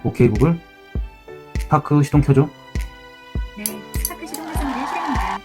오케이 구글, 스파크 시동 켜줘. 네, 스파크 시동 활성화를 실행합니다.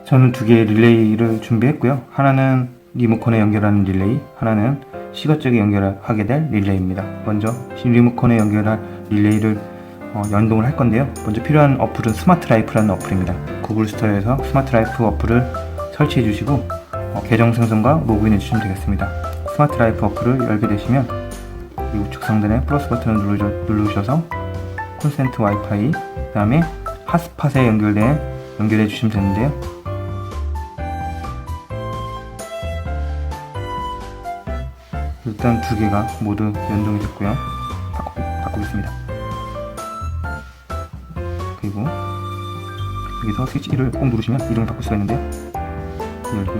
저는 두 개의 릴레이를 준비했고요. 하나는 리모컨에 연결하는 릴레이, 하나는 시거 쪽에 연결하게 될 릴레이입니다. 먼저 리모컨에 연결한 릴레이를 연동을 할 건데요. 먼저 필요한 어플은 스마트라이프라는 어플입니다. 구글 스토어에서 스마트라이프 어플을 설치해 주시고 계정 생성과 로그인 해주시면 되겠습니다. 스마트라이프 어플을 열게 되시면 이 우측 상단에 플러스 버튼을 누르셔서 콘센트 와이파이, 그 다음에 핫스팟에 연결해 주시면 되는데요. 일단 두 개가 모두 연동이 됐고요. 바꾸겠습니다. 그리고 여기서 스위치 1을 꼭 누르시면 이름을 바꿀 수가 있는데요. 열기,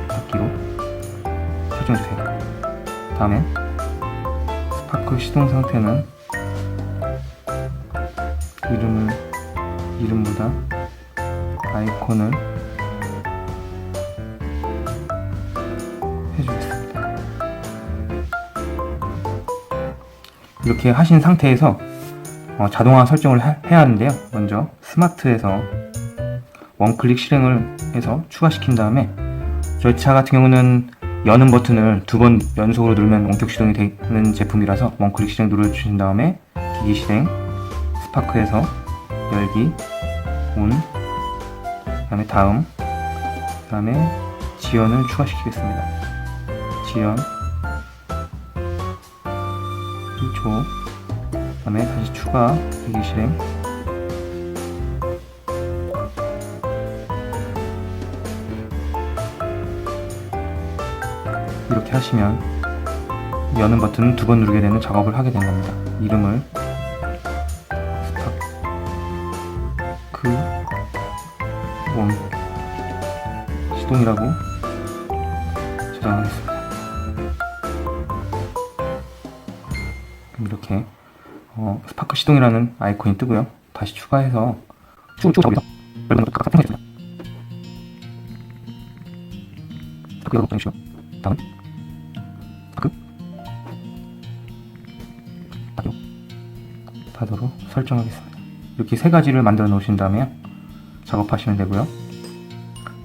닫기로 설정해주세요. 다음에 스파크 시동 상태는 이름보다 아이콘을 해주겠습니다. 이렇게 하신 상태에서 자동화 설정을 해야 하는데요. 먼저 스마트에서 원클릭 실행을 해서 추가시킨 다음에 저희 차 같은 경우는 여는 버튼을 2번 연속으로 누르면 원격 시동이 되는 제품이라서 원클릭 실행 눌러주신 다음에 기기 실행, 스파크에서 열기, 온, 그 다음에 지연을 추가시키겠습니다. 지연 1초, 그 다음에 다시 추가 기기 실행, 이렇게 하시면 여는 버튼을 2번 누르게 되는 작업을 하게 되는 겁니다. 이름을 스파크 원 시동이라고 저장하겠습니다. 이렇게 스파크 시동이라는 아이콘이 뜨고요. 다시 추가해서 쭉 잡으면서 열받는 것도 각각 설정하겠습니다. 스파크 열어 보내주시고 다음은 스파크 닫도록 설정하겠습니다. 이렇게 세 가지를 만들어 놓으신 다음에 작업하시면 되고요.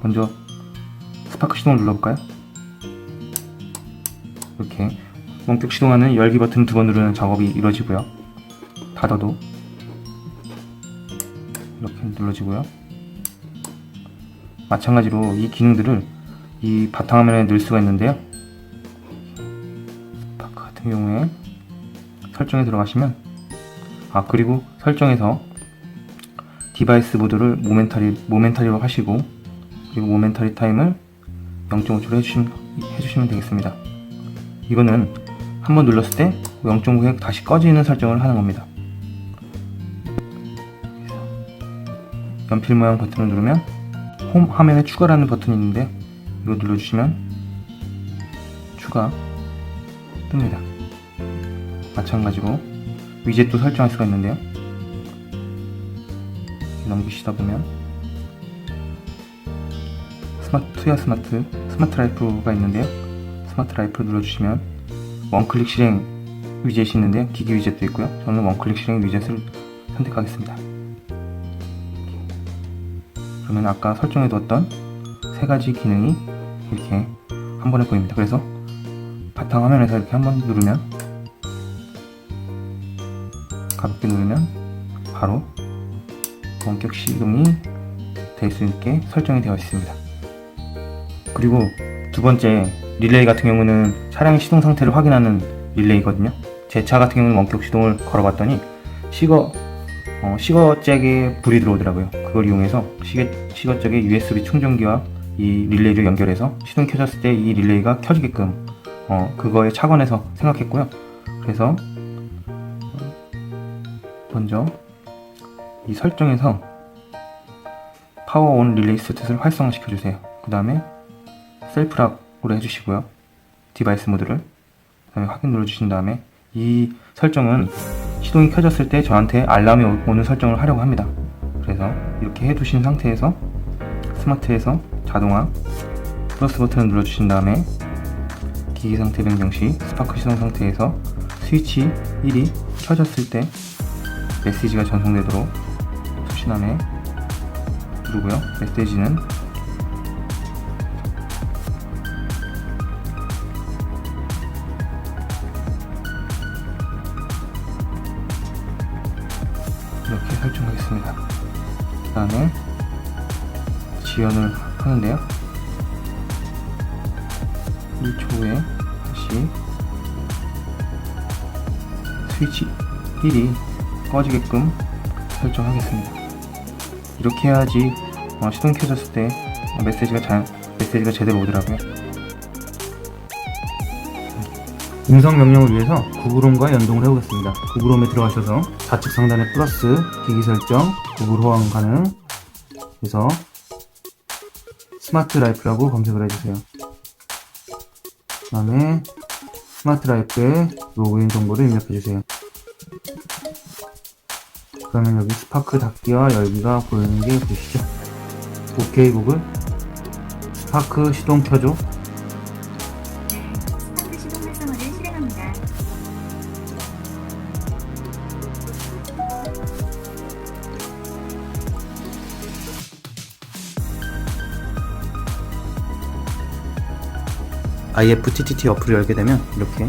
먼저 스파크 시동을 눌러볼까요? 이렇게 원격 시동하는 열기 버튼 2번 누르는 작업이 이루어지고요. 닫아도 이렇게 눌러지고요. 마찬가지로 이 기능들을 이 바탕화면에 넣을 수가 있는데요. 스파크 같은 경우에 설정에 들어가시면 그리고 설정에서 디바이스 모드를 모멘터리로 하시고, 그리고 모멘터리 타임을 0.5초로 해주시면 되겠습니다. 이거는 한번 눌렀을 때 0.5에 다시 꺼지는 설정을 하는 겁니다. 연필 모양 버튼을 누르면 홈 화면에 추가라는 버튼이 있는데 이거 눌러주시면 추가, 뜹니다. 마찬가지로 위젯도 설정할 수가 있는데요. 넘기시다 보면 스마트 라이프가 있는데요. 스마트 라이프 눌러주시면 원클릭 실행 위젯이 있는데요. 기기 위젯도 있고요. 저는 원클릭 실행 위젯을 선택하겠습니다. 그러면 아까 설정해 두었던 세 가지 기능이 이렇게 한 번에 보입니다. 그래서 바탕 화면에서 이렇게 한번 누르면, 가볍게 누르면 바로 원격 시동이 될 수 있게 설정이 되어 있습니다. 그리고 두 번째 릴레이 같은 경우는 차량의 시동 상태를 확인하는 릴레이거든요. 제 차 같은 경우는 원격 시동을 걸어봤더니 시거잭에 불이 들어오더라고요. 그걸 이용해서 시거잭에 USB 충전기와 이 릴레이를 연결해서 시동이 켜졌을 때 이 릴레이가 켜지게끔 그거에 착안해서 생각했고요. 그래서 먼저 이 설정에서 파워 온 릴레이 스탯을 활성화 시켜주세요. 그 다음에 셀프락으로 해주시고요. 디바이스 모드를, 그 다음에 확인 눌러주신 다음에 이 설정은 시동이 켜졌을 때 저한테 알람이 오는 설정을 하려고 합니다. 그래서 이렇게 해두신 상태에서 스마트에서 자동화 플러스 버튼을 눌러주신 다음에 기기 상태 변경 시 스파크 시동 상태에서 스위치 1이 켜졌을 때 메시지가 전송되도록 수신함에 누르고요. 메시지는 이렇게 설정하겠습니다. 그 다음에 지연을 하는데요. 2초 후에 다시 스위치 1이 꺼지게끔 설정하겠습니다. 이렇게 해야지 시동이 켜졌을 때 메시지가 제대로 오더라고요. 음성 명령을 위해서 구글홈과 연동을 해보겠습니다. 구글홈에 들어가셔서 좌측 상단에 플러스, 기기 설정, 구글 호환 가능, 그래서 스마트 라이프라고 검색을 해주세요. 그 다음에 스마트 라이프에 로그인 정보를 입력해주세요. 그러면 여기 스파크 닫기와 열기가 보이는 게 보이시죠? 오케이 구글, 스파크 시동 켜줘. 네, 스파크 시동 활성화를 실행합니다. IFTTT 어플을 열게 되면 이렇게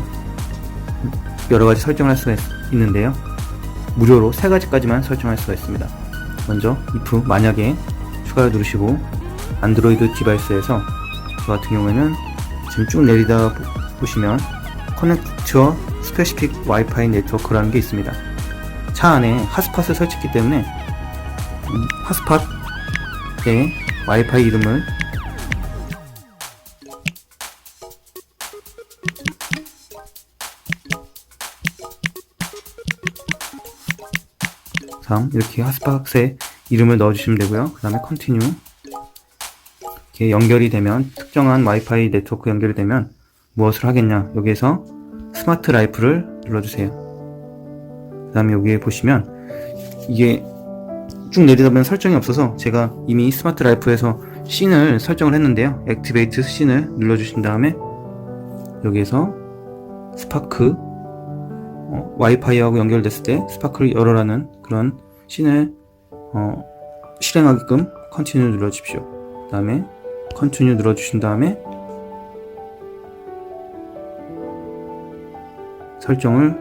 여러가지 설정을 할 수가 있는데요. 무료로 3가지까지만 설정할 수가 있습니다. 먼저 if 만약에 추가를 누르시고 안드로이드 디바이스에서 저 같은 경우에는 지금 쭉 내리다 보시면 커넥트어 스페시픽 와이파이 네트워크라는 게 있습니다. 차 안에 핫스팟을 설치했기 때문에 핫스팟의 와이파이 이름을 이렇게 핫스팟의 이름을 넣어주시면 되고요. 그 다음에 continue. 이렇게 연결이 되면, 특정한 와이파이 네트워크 연결이 되면 무엇을 하겠냐, 여기에서 스마트 라이프를 눌러주세요. 그 다음에 여기에 보시면 이게 쭉 내리다 보면 설정이 없어서 제가 이미 스마트 라이프에서 씬을 설정을 했는데요. 액티베이트 씬을 눌러주신 다음에 여기에서 스파크 와이파이하고 연결됐을 때 스파크를 열어라는 그런 씬을 실행하게끔 컨티뉴 눌러주십시오. 그 다음에 컨티뉴 눌러주신 다음에 설정을,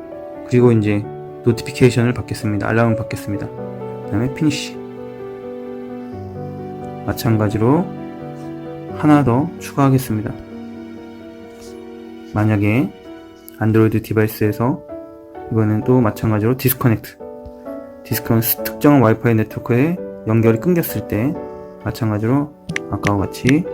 그리고 이제 노티피케이션을 받겠습니다. 알람을 받겠습니다. 그 다음에 피니시. 마찬가지로 하나 더 추가하겠습니다. 만약에 안드로이드 디바이스에서 이거는 또 마찬가지로 디스커넥트 특정한 와이파이 네트워크에 연결이 끊겼을 때 마찬가지로 아까와 같이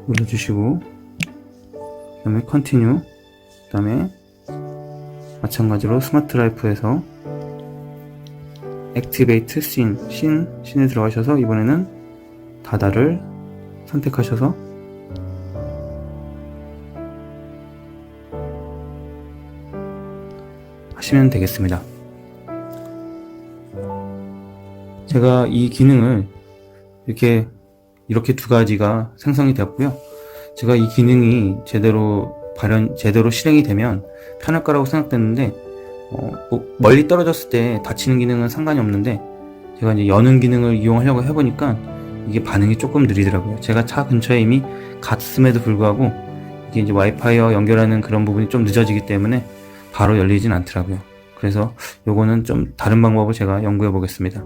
눌러주시고 그 다음에 컨티뉴, 그 다음에 마찬가지로 스마트 라이프에서 Activate Scene 들어가셔서 이번에는 다다를 선택하셔서 하시면 되겠습니다. 제가 이 기능을 이렇게 두 가지가 생성이 되었고요. 제가 이 기능이 제대로 실행이 되면 편할 거라고 생각됐는데, 멀리 떨어졌을 때 닫히는 기능은 상관이 없는데, 제가 이제 여는 기능을 이용하려고 해보니까 이게 반응이 조금 느리더라고요. 제가 차 근처에 이미 갔음에도 불구하고 이게 이제 와이파이와 연결하는 그런 부분이 좀 늦어지기 때문에 바로 열리진 않더라고요. 그래서 요거는 좀 다른 방법을 제가 연구해 보겠습니다.